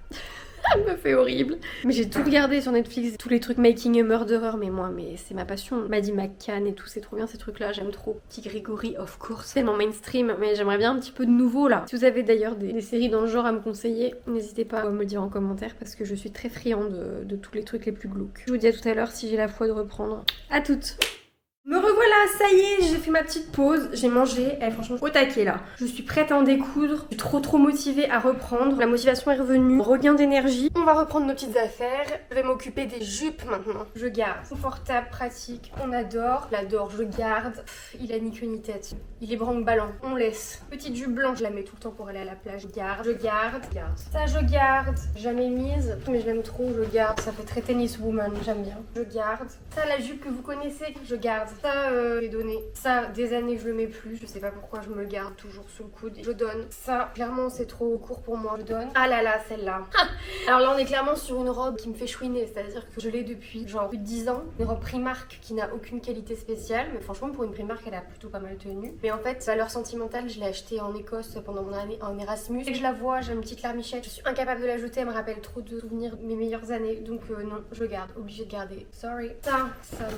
Elle me fait horrible. Mais j'ai tout regardé sur Netflix, tous les trucs Making a Murderer, mais c'est ma passion. Maddie McCann et tout, c'est trop bien ces trucs-là, j'aime trop. Petit Grégory, of course, c'est tellement mainstream, mais j'aimerais bien un petit peu de nouveau là. Si vous avez d'ailleurs des séries dans le genre à me conseiller, n'hésitez pas à me le dire en commentaire parce que je suis très friande de tous les trucs les plus glauques. Je vous dis à tout à l'heure si j'ai la foi de reprendre. À toutes. Me revoilà, ça y est, j'ai fait ma petite pause, j'ai mangé, franchement au taquet là. Je suis prête à en découdre, je suis trop motivée à reprendre, la motivation est revenue, regain d'énergie. On va reprendre nos petites affaires, je vais m'occuper des jupes maintenant. Je garde, confortable, pratique, on adore, je l'adore, je garde. Il a ni queue ni tête, il est branque-ballant, on laisse. Petite jupe blanche, je la mets tout le temps pour aller à la plage, je garde. Ça je garde, jamais mise, mais je l'aime trop, je garde, ça fait très tenniswoman, j'aime bien. Je garde. Ça la jupe que vous connaissez, je garde. Ça, j'ai donné. Ça, des années que je le mets plus. Je sais pas pourquoi je me le garde toujours sous le coude. Je donne. Ça, clairement, c'est trop court pour moi. Je donne. Ah là là, celle-là. Alors là, on est clairement sur une robe qui me fait chouiner. C'est-à-dire que je l'ai depuis genre plus de 10 ans. Une robe Primark qui n'a aucune qualité spéciale. Mais franchement, pour une Primark, elle a plutôt pas mal tenu. Mais en fait, valeur sentimentale, je l'ai achetée en Écosse pendant mon année en Erasmus. Et que je la vois, j'ai une petite larmichette. Je suis incapable de la jeter. Elle me rappelle trop de souvenirs de mes meilleures années. Donc non, je garde. Obligée de garder. Sorry. Ça,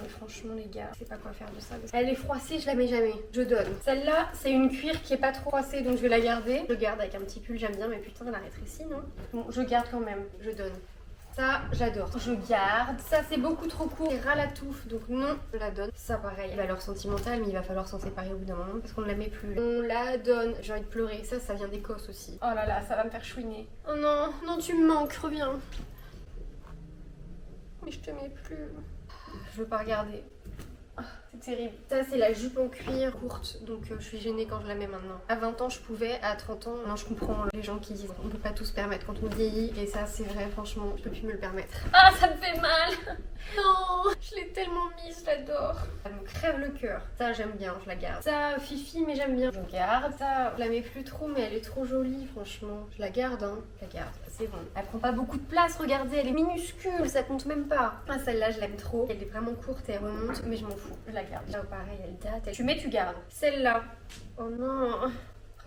mais franchement, les gars, c'est pas quoi faire de ça. Elle est froissée, je la mets jamais. Je donne. Celle-là, c'est une cuir qui est pas trop froissée, donc je vais la garder. Je garde avec un petit pull, j'aime bien, mais putain, elle a rétréci, non? Bon, je garde quand même. Je donne. Ça, j'adore. Je garde. Ça, c'est beaucoup trop court. C'est ras la touffe, donc non, je la donne. Ça, pareil, valeur sentimentale, mais il va falloir s'en séparer au bout d'un moment parce qu'on ne la met plus. On la donne. J'ai envie de pleurer. Ça vient d'Écosse aussi. Oh là là, ça va me faire chouiner. Oh non, non, tu me manques, reviens. Mais je te mets plus. Je veux pas regarder. C'est terrible. Ça c'est la jupe en cuir courte, donc je suis gênée quand je la mets maintenant. À 20 ans je pouvais, à 30 ans, non je comprends les gens qui disent on peut pas tout se permettre quand on vieillit, et ça c'est vrai, franchement je peux plus me le permettre. Ah ça me fait mal. Non, je l'ai tellement mise, je l'adore. Elle me crève le cœur. Ça j'aime bien, je la garde. Ça fifi mais j'aime bien. Je garde. Ça je la mets plus trop mais elle est trop jolie franchement. Je la garde hein, je la garde. C'est bon. Elle prend pas beaucoup de place, regardez, elle est minuscule, ça compte même pas. Ah celle-là je l'aime trop. Elle est vraiment courte et elle remonte, mais je m'en fous. Je la garde. Là pareil elle date. Tu mets, tu gardes. Celle-là. Oh non.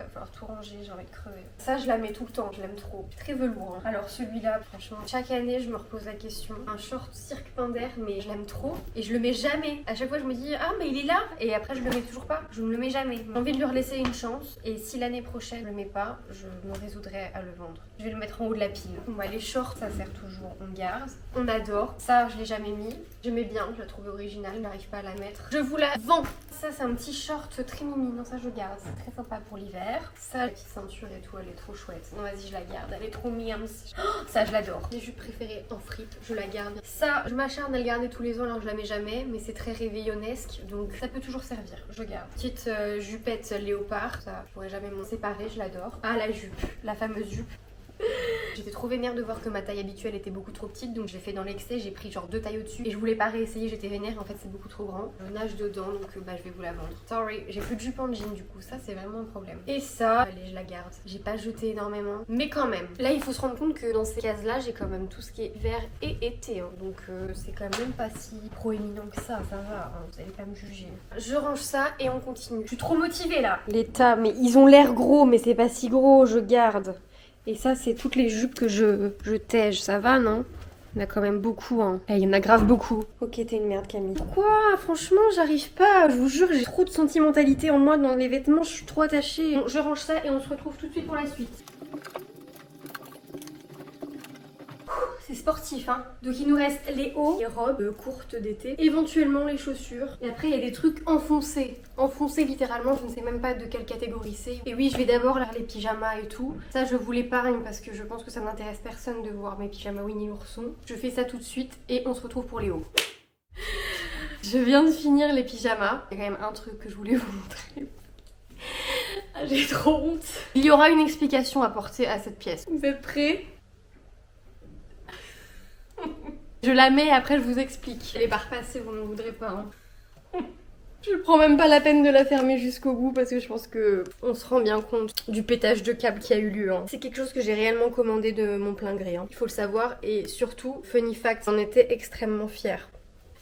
Après, il va falloir tout ranger, j'ai envie de crever. Ça, je la mets tout le temps, je l'aime trop. Très velours. Hein. Alors celui-là, franchement, chaque année, je me repose la question. Un short cirque Pinder, mais je l'aime trop. Et je le mets jamais. À chaque fois, je me dis, ah, mais il est là. Et après, je le mets toujours pas. Je ne le mets jamais. J'ai envie de lui laisser une chance. Et si l'année prochaine, je le mets pas, je me résoudrai à le vendre. Je vais le mettre en haut de la pile. Bon, bah, les shorts, ça sert toujours. On garde. On adore. Ça, je l'ai jamais mis. J'aimais bien, je la trouvais originale. Je n'arrive pas à la mettre. Je vous la vends. Ça, c'est un petit short très mimi. Non, ça, je garde. C'est très sympa pour l'hiver. Ça, la petite ceinture et tout, elle est trop chouette. Non, vas-y, je la garde. Elle est trop mimes. Oh, ça, je l'adore. Les jupes préférées en fripe, je la garde. Ça, je m'acharne à le garder tous les ans alors que je la mets jamais. Mais c'est très réveillonesque. Donc, ça peut toujours servir. Je garde. Petite jupette léopard. Ça, je pourrais jamais m'en séparer. Je l'adore. Ah, la jupe. La fameuse jupe. J'étais trop vénère de voir que ma taille habituelle était beaucoup trop petite, donc j'ai fait dans l'excès, j'ai pris genre 2 tailles au-dessus et je voulais pas réessayer, j'étais vénère, en fait c'est beaucoup trop grand. Je nage dedans, donc bah je vais vous la vendre. Sorry, j'ai plus de jupe en jean du coup, ça c'est vraiment un problème. Et ça, allez je la garde. J'ai pas jeté énormément, mais quand même. Là il faut se rendre compte que dans ces cases là, j'ai quand même tout ce qui est hiver et été, hein. Donc c'est quand même pas si proéminent que ça va, hein. Vous allez pas me juger. Je range ça et on continue. Je suis trop motivée là. L'état, mais ils ont l'air gros, mais c'est pas si gros, je garde. Et ça, c'est toutes les jupes que je tège. Ça va, non? Il y en a quand même beaucoup, hein. Il y en a grave beaucoup. Ok, t'es une merde, Camille. Pourquoi? Franchement, j'arrive pas. Je vous jure, j'ai trop de sentimentalité en moi dans les vêtements. Je suis trop attachée. Bon, je range ça et on se retrouve tout de suite pour la suite. C'est sportif, hein. Donc il nous reste les hauts, les robes courtes d'été, éventuellement les chaussures. Et après il y a des trucs enfoncés. Enfoncés littéralement, je ne sais même pas de quelle catégorie c'est. Et oui, je vais d'abord lire les pyjamas et tout. Ça je vous l'épargne parce que je pense que ça n'intéresse personne de voir mes pyjamas Winnie l'ourson. Je fais ça tout de suite et on se retrouve pour les hauts. Je viens de finir les pyjamas. Il y a quand même un truc que je voulais vous montrer. Ah, j'ai trop honte. Il y aura une explication à apporter à cette pièce. Vous êtes prêts? Je la mets et après je vous explique. Elle est pas repassée, vous ne voudrez pas. Hein. Je prends même pas la peine de la fermer jusqu'au bout parce que je pense que on se rend bien compte du pétage de câble qui a eu lieu. Hein. C'est quelque chose que j'ai réellement commandé de mon plein gré. Hein. Il faut le savoir et surtout, funny fact, j'en étais extrêmement fière.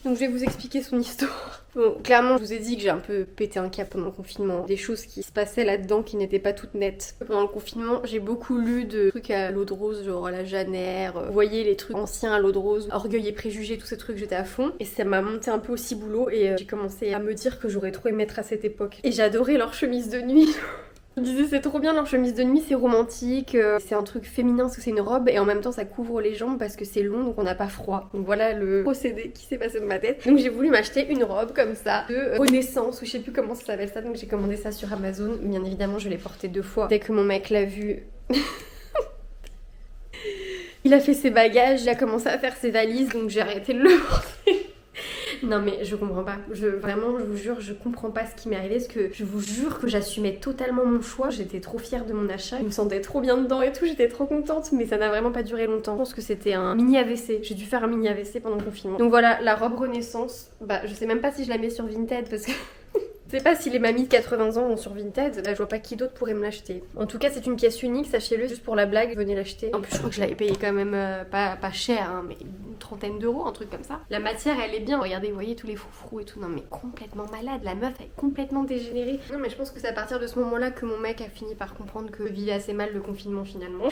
Donc je vais vous expliquer son histoire. Bon, clairement, je vous ai dit que j'ai un peu pété un câble pendant le confinement. Des choses qui se passaient là-dedans qui n'étaient pas toutes nettes. Pendant le confinement, j'ai beaucoup lu de trucs à l'eau de rose, genre la Janère. Vous voyez, les trucs anciens à l'eau de rose, Orgueil et Préjugés, tous ces trucs, j'étais à fond. Et ça m'a monté un peu au ciboulot et j'ai commencé à me dire que j'aurais trop aimé être à cette époque. Et j'adorais leurs chemises de nuit. Je me disais c'est trop bien leur chemise de nuit, c'est romantique, c'est un truc féminin parce que c'est une robe et en même temps ça couvre les jambes parce que c'est long donc on n'a pas froid. Donc voilà le procédé qui s'est passé dans ma tête. Donc j'ai voulu m'acheter une robe comme ça de Renaissance ou je sais plus comment ça s'appelle ça, donc j'ai commandé ça sur Amazon. Bien évidemment je l'ai portée 2 fois. Dès que mon mec l'a vue... il a fait ses bagages, il a commencé à faire ses valises donc j'ai arrêté de le porter. Non mais je comprends pas, vraiment je vous jure je comprends pas ce qui m'est arrivé parce que je vous jure que j'assumais totalement mon choix, j'étais trop fière de mon achat, je me sentais trop bien dedans et tout, j'étais trop contente mais ça n'a vraiment pas duré longtemps. Je pense que c'était un mini AVC, j'ai dû faire un mini AVC pendant le confinement. Donc voilà, la robe Renaissance, bah je sais même pas si je la mets sur Vinted parce que... Je sais pas si les mamies de 80 ans ont sur Vinted, là je vois pas qui d'autre pourrait me l'acheter. En tout cas c'est une pièce unique, sachez-le, juste pour la blague, venez l'acheter. En plus je crois que je l'avais payé quand même pas cher, hein, mais une trentaine d'euros, un truc comme ça. La matière elle est bien, regardez, vous voyez tous les froufrous et tout, non mais complètement malade, la meuf elle est complètement dégénérée. Non mais je pense que c'est à partir de ce moment-là que mon mec a fini par comprendre que je vivais assez mal le confinement finalement.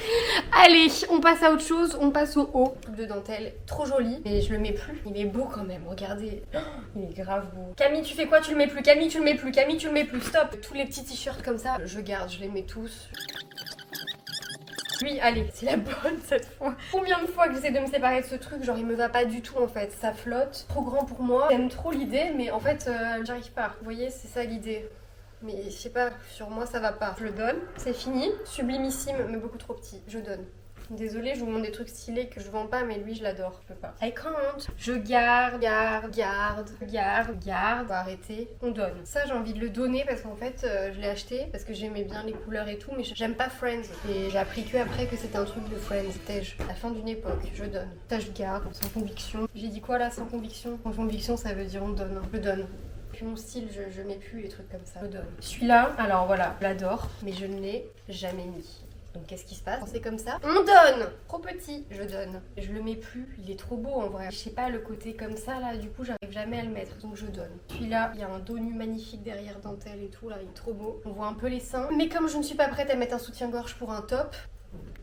Allez, on passe à autre chose, on passe au haut. Coupe de dentelle, trop joli, mais je le mets plus. Il est beau quand même, regardez. Oh, il est grave beau. Camille tu fais quoi? Tu le mets plus? Camille tu le mets plus, Camille tu le mets plus, stop. Tous les petits t-shirts comme ça, je garde, je les mets tous. Oui, allez, c'est la bonne cette fois. Combien de fois que j'essaie de me séparer de ce truc, genre il me va pas du tout en fait, ça flotte, trop grand pour moi. J'aime trop l'idée, mais en fait j'arrive pas. Vous voyez, c'est ça l'idée. Mais je sais pas, sur moi ça va pas. Je le donne, c'est fini, sublimissime mais beaucoup trop petit, je donne. Désolée, je vous montre des trucs stylés que je vends pas, mais lui je l'adore, je peux pas. I can't. Je garde. On va arrêter. On donne. Ça j'ai envie de le donner parce qu'en fait je l'ai acheté parce que j'aimais bien les couleurs et tout, mais j'aime pas Friends. Et j'ai appris que après que c'était un truc de Friends. C'était la fin d'une époque. Je donne. Ça je garde, sans conviction. J'ai dit quoi là, sans conviction? Sans conviction ça veut dire on donne. Je donne. Puis mon style, je mets plus les trucs comme ça. Je donne. Celui-là, alors voilà, je l'adore, mais je ne l'ai jamais mis. Donc qu'est-ce qui se passe? C'est comme ça. On donne! Trop petit, je donne. Je le mets plus, il est trop beau en vrai. Je sais pas, le côté comme ça là, du coup j'arrive jamais à le mettre, donc je donne. Puis là, il y a un dos nu magnifique derrière dentelle et tout, là il est trop beau. On voit un peu les seins. Mais comme je ne suis pas prête à mettre un soutien-gorge pour un top,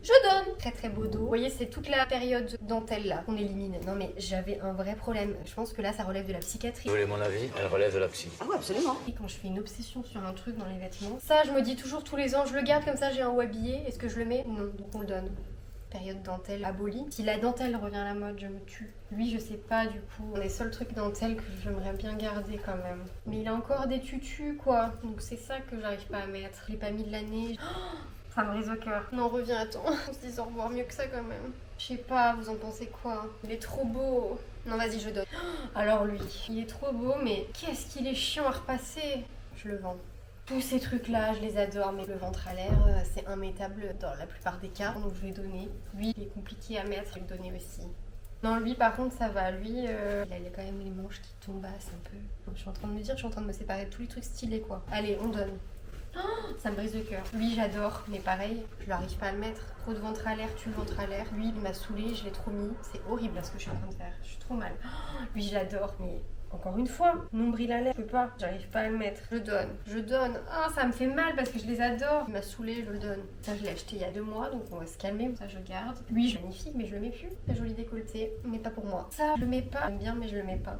je donne. Très très beau dos. Vous voyez, c'est toute la période dentelle là qu'on élimine. Non mais j'avais un vrai problème. Je pense que là ça relève de la psychiatrie. Vous voulez mon avis? Elle relève de la psy. Ah ouais, absolument. Et quand je fais une obsession sur un truc dans les vêtements, ça je me dis toujours tous les ans, je le garde comme ça, j'ai un haut habillé. Est-ce que je le mets? Non, donc on le donne. Période dentelle abolie. Si la dentelle revient à la mode, je me tue. Lui, je sais pas du coup. Un des seuls trucs dentelle que j'aimerais bien garder quand même. Mais il a encore des tutus quoi. Donc c'est ça que j'arrive pas à mettre. Je l'ai pas mis de l'année. Oh, ça me brise au cœur. Non, reviens, attends. On se dit au revoir mieux que ça quand même. Je sais pas, vous en pensez quoi? Il est trop beau. Non, vas-y, je donne. Alors lui, il est trop beau, mais qu'est-ce qu'il est chiant à repasser. Je le vends. Tous ces trucs-là, je les adore, mais le ventre à l'air, c'est immétable dans la plupart des cas, donc je vais donner. Lui, il est compliqué à mettre, je vais le donner aussi. Non, lui, par contre, ça va. Lui, il a quand même les manches qui tombassent un peu. Donc, je suis en train de me dire, je suis en train de me séparer de tous les trucs stylés, quoi. Allez, on donne. Oh, ça me brise le cœur. Lui, j'adore, mais pareil, je n'arrive pas à le mettre. Trop de ventre à l'air, tue le ventre à l'air. Lui, il m'a saoulé, je l'ai trop mis. C'est horrible, là, ce que je suis en train de faire. Je suis trop mal. Oh, lui, je l'adore, mais... Encore une fois, nombril à l'air, je peux pas, j'arrive pas à le mettre. Je donne. Ah, ça me fait mal parce que je les adore. Il m'a saoulé, je le donne. Ça, je l'ai acheté il y a 2 mois, donc on va se calmer. Ça, je le garde. Lui, je magnifique, mais je le mets plus. Très joli décolleté, mais pas pour moi. Ça, je le mets pas. J'aime bien, mais je le mets pas.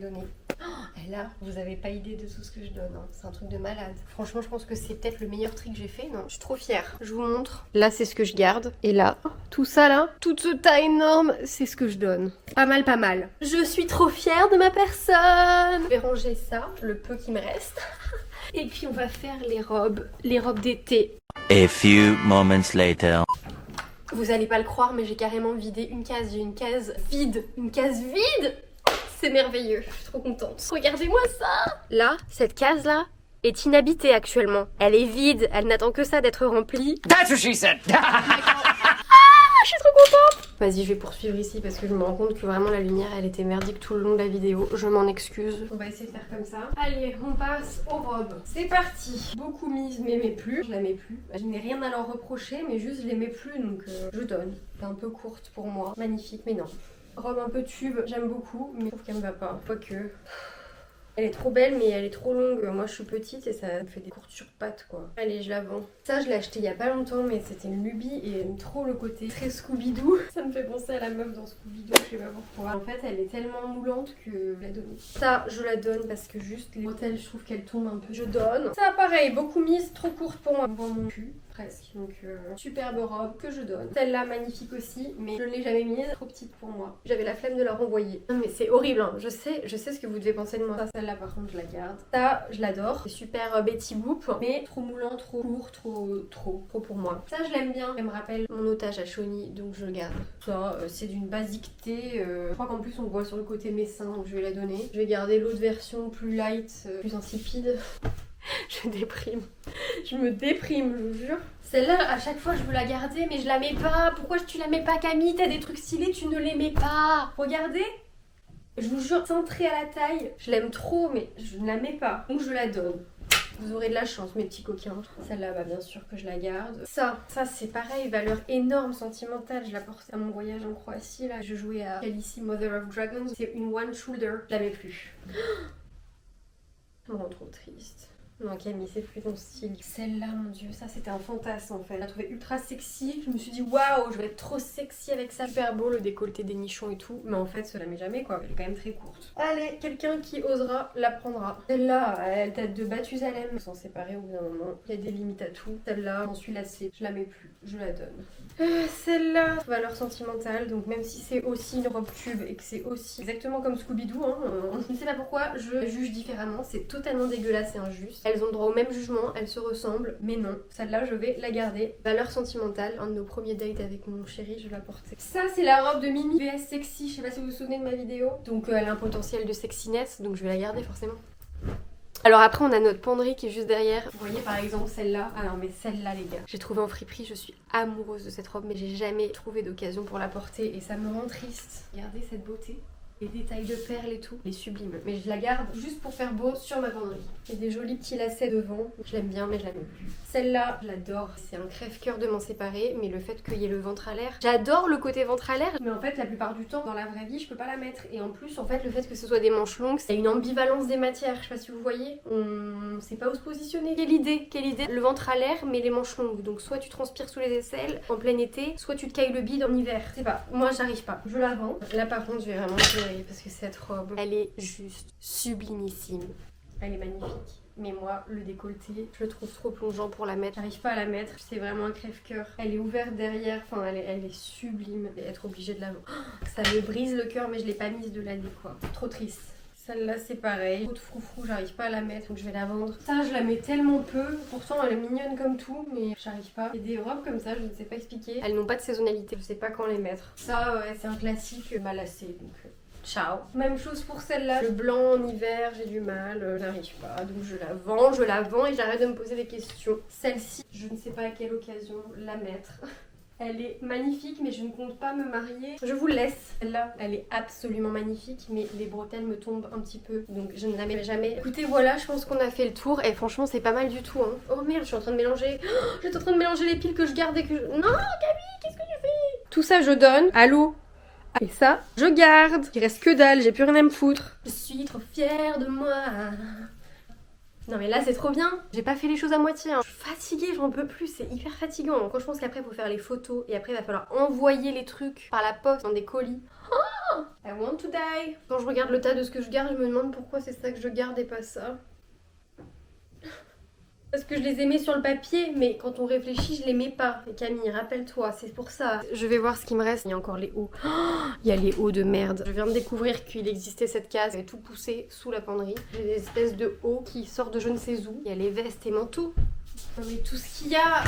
Donner. Oh, et là, vous avez pas idée de tout ce que je donne. Hein. C'est un truc de malade. Franchement, je pense que c'est peut-être le meilleur tri que j'ai fait. Non, je suis trop fière. Je vous montre. Là, c'est ce que je garde. Et là, tout ça là, toute ce tas énorme, c'est ce que je donne. Pas mal, pas mal. Je suis trop fière de ma personne. Je vais ranger ça, le peu qui me reste. Et puis on va faire les robes d'été. A few moments later. Vous allez pas le croire, mais j'ai carrément vidé une case. J'ai une case vide. Une case vide. C'est merveilleux, je suis trop contente. Regardez-moi ça! Là, cette case-là est inhabitée actuellement. Elle est vide, elle n'attend que ça d'être remplie. That's what she said. Je suis trop contente! Vas-y, je vais poursuivre ici parce que je me rends compte que vraiment la lumière, elle était merdique tout le long de la vidéo. Je m'en excuse. On va essayer de faire comme ça. Allez, on passe aux robes. C'est parti! Beaucoup mise, mais plus. Je la mets plus. Je n'ai rien à leur reprocher, mais juste je les mets plus, donc je donne. C'est un peu courte pour moi. Magnifique, mais non. Robe un peu tube, j'aime beaucoup, mais je trouve qu'elle me va pas. Quoique... Elle est trop belle, mais elle est trop longue. Moi, je suis petite et ça me fait des courtures pattes, quoi. Allez, je la vends. Ça, je l'ai acheté il y a pas longtemps, mais c'était une lubie et j'aime trop le côté très Scooby-Doo. Ça me fait penser à la meuf dans Scooby-Doo, je sais pas pourquoi. En fait, elle est tellement moulante que je la donne. Ça, je la donne parce que juste les bretelles, je trouve qu'elles tombent un peu. Je donne. Ça, pareil, beaucoup mise, trop courte pour moi. On voit mon cul. Presque, donc superbe robe que je donne. Celle-là magnifique aussi, mais je ne l'ai jamais mise, trop petite pour moi. J'avais la flemme de la renvoyer. Non mais c'est horrible, hein. Je sais ce que vous devez penser de moi. Ça, celle-là par contre je la garde. Ça, je l'adore. C'est super Betty Boop, mais trop moulant, trop court, trop pour moi. Ça je l'aime bien. Elle me rappelle mon otage à Shawnee, donc je le garde. Ça, c'est d'une basiqueté. Je crois qu'en plus on le voit sur le côté messin, donc je vais la donner. Je vais garder l'autre version plus light, plus insipide. Je déprime. Je me déprime, je vous jure. Celle-là, à chaque fois, je veux la garder, mais je la mets pas. Pourquoi tu la mets pas, Camille? T'as des trucs stylés, tu ne les mets pas. Regardez. Je vous jure, cintrée à la taille. Je l'aime trop, mais je ne la mets pas. Donc je la donne. Vous aurez de la chance, mes petits coquins. Celle-là, bah, bien sûr que je la garde. Ça c'est pareil, valeur énorme, sentimentale. Je la portais à mon voyage en Croatie, là. Je jouais à Khaleesi, Mother of Dragons. C'est une one shoulder. Je la mets plus. Ça me rend trop triste. Non Camille, c'est plus ton style. Celle-là, mon dieu, ça c'était un fantasme en fait. Je la trouvais ultra sexy. Je me suis dit waouh, je vais être trop sexy avec ça. Super beau le décolleté des nichons et tout. Mais en fait, je la mets jamais quoi. Elle est quand même très courte. Allez, quelqu'un qui osera la prendra. Celle-là, elle date de Mathusalem. On s'en séparer au bout d'un moment. Il y a des limites à tout. Celle-là, j'en suis lassée. Je la mets plus. Je la donne. Celle-là, valeur sentimentale. Donc même si c'est aussi une robe tube et que c'est aussi exactement comme Scooby-Doo, hein, je ne sais pas pourquoi je juge différemment. C'est totalement dégueulasse et injuste. Elles ont droit au même jugement, elles se ressemblent, mais non. Celle-là, je vais la garder. Valeur sentimentale, un de nos premiers dates avec mon chéri, je la portais. Ça, c'est la robe de Mimi VS Sexy. Je sais pas si vous vous souvenez de ma vidéo. Donc, elle a un potentiel de sexiness, donc je vais la garder forcément. Alors après, on a notre penderie qui est juste derrière. Vous voyez par exemple celle-là. Alors mais celle-là, les gars, j'ai trouvé en friperie, je suis amoureuse de cette robe, mais j'ai jamais trouvé d'occasion pour la porter et ça me rend triste. Regardez cette beauté. Les détails de perles et tout, elle est sublime. Mais je la garde juste pour faire beau sur ma penderie. Il y a des jolis petits lacets devant. Je l'aime bien, mais je l'aime plus. Celle-là, je l'adore. C'est un crève-cœur de m'en séparer, mais le fait qu'il y ait le ventre à l'air. J'adore le côté ventre à l'air, mais en fait, la plupart du temps, dans la vraie vie, je peux pas la mettre. Et en plus, en fait, le fait que ce soit des manches longues, c'est une ambivalence des matières. Je sais pas si vous voyez. On sait pas où se positionner. Quelle idée, quelle idée. Le ventre à l'air, mais les manches longues. Donc, soit tu transpires sous les aisselles en plein été, soit tu te cailles le bide en hiver. Je sais pas. Moi, j'arrive pas. Je la vends. Là, par contre, je vais vraiment pleurer parce que cette robe, elle est juste sublimissime. Elle est magnifique. Mais moi, le décolleté, je le trouve trop plongeant pour la mettre. J'arrive pas à la mettre, c'est vraiment un crève-cœur. Elle est ouverte derrière, enfin elle est sublime. Et être obligée de la vendre. Ça me brise le cœur, mais je l'ai pas mise de l'année quoi. Trop triste. Celle-là c'est pareil, trop de froufrou, j'arrive pas à la mettre donc je vais la vendre. Ça je la mets tellement peu, pourtant elle est mignonne comme tout mais j'arrive pas. Il y a des robes comme ça, je ne sais pas expliquer. Elles n'ont pas de saisonnalité, je sais pas quand les mettre. Ça ouais, c'est un classique mal lassé donc... Ciao. Même chose pour celle-là. Le blanc en hiver, j'ai du mal, j'arrive pas. Donc je la vends et j'arrête de me poser des questions. Celle-ci, je ne sais pas à quelle occasion la mettre. Elle est magnifique mais je ne compte pas me marier. Je vous laisse. Celle-là, elle est absolument magnifique mais les bretelles me tombent un petit peu. Donc je ne la mets jamais. Écoutez voilà, je pense qu'on a fait le tour et franchement c'est pas mal du tout. Hein. Oh merde, je suis en train de mélanger. Oh, je suis en train de mélanger les piles que je garde et que je... Non Camille, qu'est-ce que tu fais? Tout ça je donne. Allô? Et ça, je garde. Il reste que dalle, j'ai plus rien à me foutre. Je suis trop fière de moi. Non mais là c'est trop bien. J'ai pas fait les choses à moitié. Hein. Je suis fatiguée, j'en peux plus. C'est hyper fatigant. Quand je pense qu'après il faut faire les photos et après il va falloir envoyer les trucs par la poste dans des colis. Oh, I want to die. Quand je regarde le tas de ce que je garde, je me demande pourquoi c'est ça que je garde et pas ça. Parce que je les aimais sur le papier, mais quand on réfléchit, je les mets pas. Et Camille, rappelle-toi, c'est pour ça. Je vais voir ce qui me reste. Il y a encore les hauts. Oh, il y a les hauts de merde. Je viens de découvrir qu'il existait cette case. J'avais tout poussé sous la penderie. J'ai des espèces de hauts qui sortent de je ne sais où. Il y a les vestes et manteaux. Non mais tout ce qu'il y a...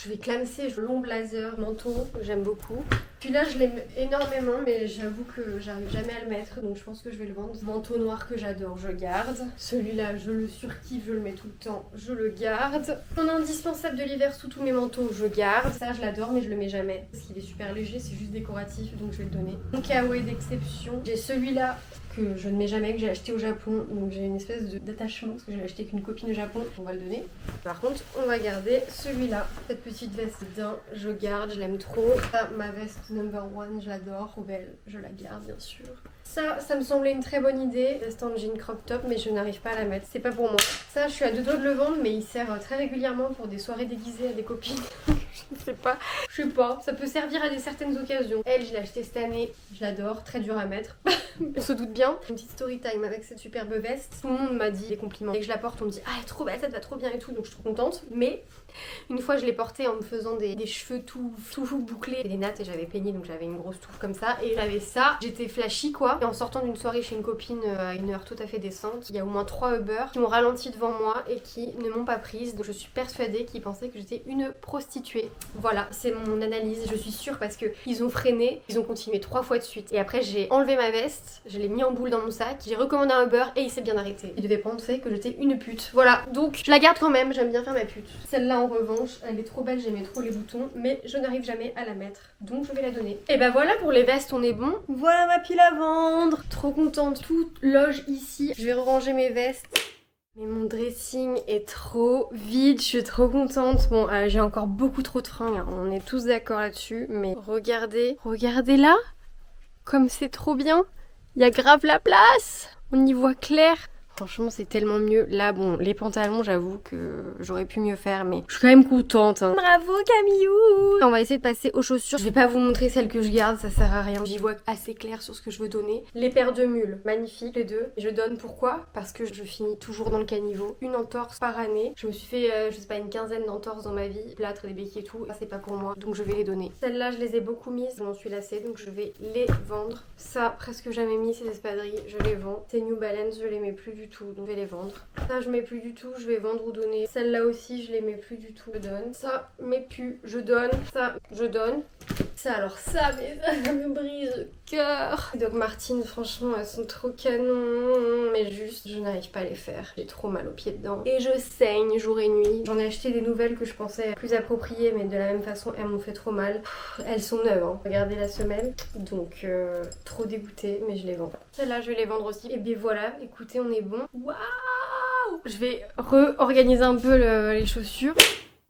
Je vais clamser, long blazer, manteau, j'aime beaucoup. Celui-là je l'aime énormément mais j'avoue que j'arrive jamais à le mettre donc je pense que je vais le vendre. Manteau noir que j'adore, je garde. Celui-là je le surkiffe, je le mets tout le temps, je le garde. Mon indispensable de l'hiver sous tous mes manteaux, je garde. Ça je l'adore mais je le mets jamais parce qu'il est super léger, c'est juste décoratif donc je vais le donner. Mon kawaii d'exception, j'ai celui-là que je ne mets jamais, que j'ai acheté au Japon, donc j'ai une espèce d'attachement parce que j'ai acheté qu'une copine au Japon, on va le donner. Par contre, on va garder celui-là, cette petite veste d'un, je garde, je l'aime trop. Ça, ma veste number one, je l'adore, trop belle, je la garde bien sûr. Ça me semblait une très bonne idée, veste en jean crop top, mais je n'arrive pas à la mettre, c'est pas pour moi. Ça, je suis à deux doigts de le vendre, mais il sert très régulièrement pour des soirées déguisées à des copines. Je sais pas, ça peut servir à certaines occasions. Elle, je l'ai achetée cette année, je l'adore, très dur à mettre. On se doute bien. Une petite story time avec cette superbe veste. Tout le monde m'a dit des compliments. Dès que je la porte, on me dit ah, elle est trop belle, ça te va trop bien et tout, donc je suis trop contente. Mais une fois, je l'ai portée en me faisant des cheveux tout bouclés, et des nattes, et j'avais peigné, donc j'avais une grosse touffe comme ça. Et j'avais ça, j'étais flashy quoi. Et en sortant d'une soirée chez une copine à une heure tout à fait décente, il y a au moins 3 Uber qui m'ont ralenti devant moi et qui ne m'ont pas prise. Donc je suis persuadée qu'ils pensaient que j'étais une prostituée. Voilà, c'est mon analyse, je suis sûre parce que ils ont freiné, ils ont continué 3 fois de suite. Et après j'ai enlevé ma veste, je l'ai mis en boule dans mon sac, j'ai recommandé un Uber et il s'est bien arrêté. Il devait penser que j'étais une pute. Voilà, donc je la garde quand même, j'aime bien faire ma pute. Celle-là en revanche, elle est trop belle, j'aimais trop les boutons, mais je n'arrive jamais à la mettre. Donc je vais la donner. Et bah voilà, pour les vestes on est bon. Voilà ma pile à vendre. Trop contente, tout loge ici. Je vais ranger mes vestes. Mais mon dressing est trop vide, je suis trop contente. Bon, j'ai encore beaucoup trop de fringues, hein. On est tous d'accord là-dessus. Mais regardez, regardez là. Comme c'est trop bien. Il y a grave la place. On y voit clair. Franchement, c'est tellement mieux. Là, bon, les pantalons, j'avoue que j'aurais pu mieux faire, mais je suis quand même contente. Hein. Bravo, Camillou! On va essayer de passer aux chaussures. Je vais pas vous montrer celles que je garde, ça sert à rien. J'y vois assez clair sur ce que je veux donner. Les paires de mules, magnifiques, les deux. Et je donne pourquoi? Parce que je finis toujours dans le caniveau. Une entorse par année. Je me suis fait, je sais pas, une quinzaine d'entorses dans ma vie. Plâtre, des béquilles et tout. Ça, c'est pas pour moi. Donc, je vais les donner. Celles-là, je les ai beaucoup mises. Je m'en suis lassée, donc je vais les vendre. Ça, presque jamais mis, ces espadrilles. Je les vends. Ces New Balance, je les mets plus du tout, donc je vais les vendre. Ça je mets plus du tout, je vais vendre ou donner. Celle-là aussi je les mets plus du tout, je donne. Ça, mets plus, je donne. Ça, je donne. alors ça, mais ça me brise le cœur. Donc Martine, franchement, elles sont trop canon, mais juste, je n'arrive pas à les faire. J'ai trop mal aux pieds dedans. Et je saigne jour et nuit. J'en ai acheté des nouvelles que je pensais plus appropriées, mais de la même façon, elles m'ont fait trop mal. Elles sont neuves, hein. Regardez la semelle. Donc, trop dégoûtée, mais je les vends. Celles-là, je vais les vendre aussi. Et bien voilà, écoutez, on est bon. Waouh! Je vais réorganiser un peu les chaussures.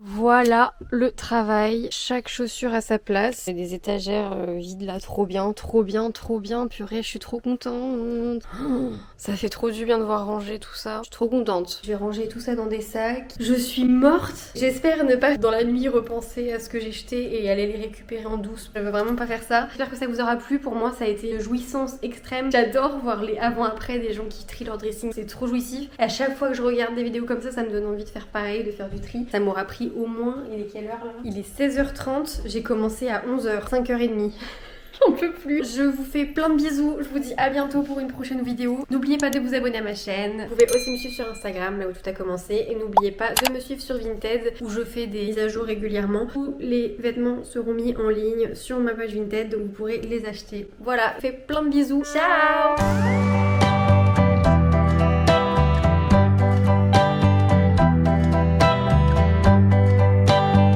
Voilà le travail, chaque chaussure à sa place. Il y a des étagères vides là, trop bien, trop bien, trop bien. Purée, je suis trop contente. Oh, ça fait trop du bien de voir ranger tout ça. Je suis trop contente. Je vais ranger tout ça dans des sacs. Je suis morte. J'espère ne pas dans la nuit repenser à ce que j'ai jeté et aller les récupérer en douce. Je veux vraiment pas faire ça. J'espère que ça vous aura plu. Pour moi, ça a été une jouissance extrême. J'adore voir les avant-après des gens qui trient leur dressing. C'est trop jouissif. À chaque fois que je regarde des vidéos comme ça me donne envie de faire pareil, de faire du tri. Ça m'aura pris au moins, il est quelle heure là? Il est 16h30, j'ai commencé à 11h, 5h30. J'en peux plus. Je vous fais plein de bisous, je vous dis à bientôt pour une prochaine vidéo. N'oubliez pas de vous abonner à ma chaîne. Vous pouvez aussi me suivre sur Instagram, là où tout a commencé. Et n'oubliez pas de me suivre sur Vinted, où je fais des mises à jour régulièrement. Tous les vêtements seront mis en ligne sur ma page Vinted, donc vous pourrez les acheter. Voilà, je vous fais plein de bisous. Ciao!